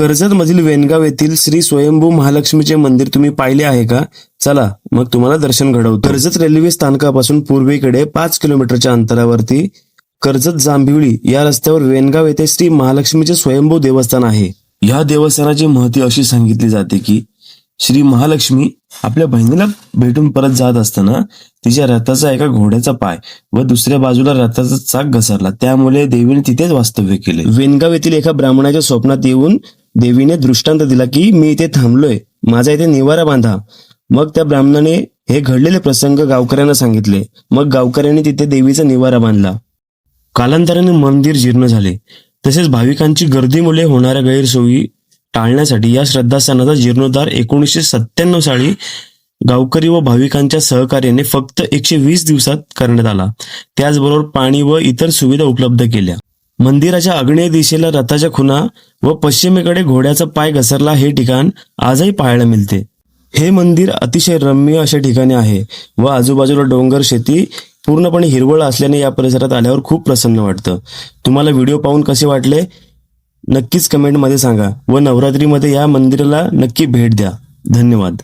कर्जत मधील वेनगाव येथील श्री स्वयंभू महालक्ष्मीचे मंदिर तुम्ही पाहिले आहे का? चला मग तुम्हाला दर्शन घडवतो। कर्जत रेल्वे स्थानकापासून पूर्वेकडे 5 किलोमीटरच्या अंतरावरती कर्जत जांभिवली या रस्त्यावर वेनगाव येथे श्री महालक्ष्मीचे स्वयंभू देवस्थान आहे। या देवस्थानाची महती अशी सांगितली जाते की श्री महालक्ष्मी आपल्या बहिणीला भेटून परत जात असताना तिच्या रथाचा एका घोड्याचा पाय व दुसऱ्या बाजूला रथाचा चाक घसरला, त्यामुळे देवीने तिथेच वास्तव्य केले। वेनगाव येथील एका ब्राह्मणाच्या स्वप्नात येऊन देवीने दृष्टांत दिला की मी इथे थांबलोय, माझा इथे निवारा बांधा। मग त्या ब्राह्मणाने हे घडलेले प्रसंग गावकऱ्यांना सांगितले। मग गावकऱ्यांनी तिथे देवीचा निवारा बांधला। कालांतराने मंदिर जीर्ण झाले, तसेच भाविकांची गर्दीमुळे होणाऱ्या गैरसोयी टाळण्यासाठी या श्रद्धास्थानाचा जीर्णोद्धार 1997 साली गावकरी व भाविकांच्या सहकार्याने फक्त 120 दिवसात करण्यात आला। त्याचबरोबर पाणी व इतर सुविधा उपलब्ध केल्या। मंदिराच्या आग्नेय दिशेला रथाच्या खुणा व पश्चिमेकडे घोड्याचा पाय घसरला हे ठिकाण आजही पाहायला मिळते। हे मंदिर अतिशय रम्य अशा ठिकाणी आहे व आजूबाजूला डोंगर, शेती पूर्णपणे हिरवळ असल्याने या परिसरात आल्यावर खूप प्रसन्न वाटतं। तुम्हाला व्हिडिओ पाहून कसे वाटले नक्कीच कमेंटमध्ये सांगा व नवरात्रीमध्ये या मंदिराला नक्की भेट द्या। धन्यवाद।